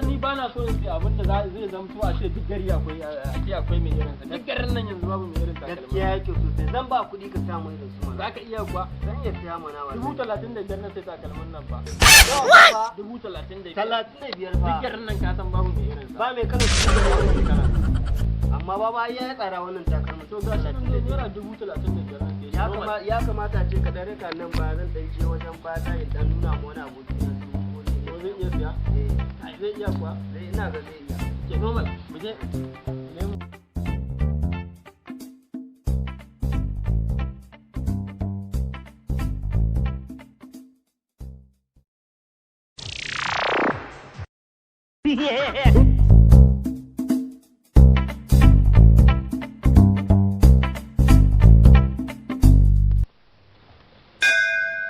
san ni ba na so in sai abin da zai zamto a ce duk gari akwai mai irin sa. Duk garin nan yanzu babu mai irin takalmin. Gaskiya yake sosai. Zan ba kuɗi ka samu irin su mana. Za ka iya kuwa? Zan iya siya mana wannan. 35,000 na sai takalmin nan ba. 35,000. 35 fa. Duk garin nan ka san babu mai irin sa. Ba mai kala su kana. Amma baba ya tsara wannan takalmin. To ga shi naira 35,000 ya kamata ce ka dare ka nan ba zan dan je wajen fata ya dan nuna mu wani aboki na su ko zai iya siya? Ai zai iya kuwa? Ina ga zai iya. Ke normal mu je.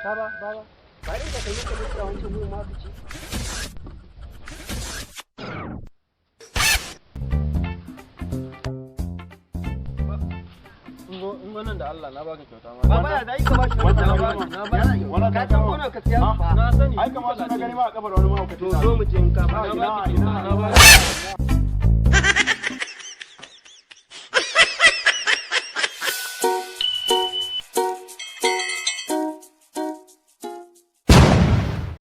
Baba, bari da kai ka mutu wancan mu ma ku ci. In nan da Allah na baka kyauta ma. Baba ya dai ka bashi wannan na ba. Wannan ka san gona ka siya fa. Na sani. Ai kamar na gani ma a kabar wani ma ka to zo mu je in ka ba. Na ba.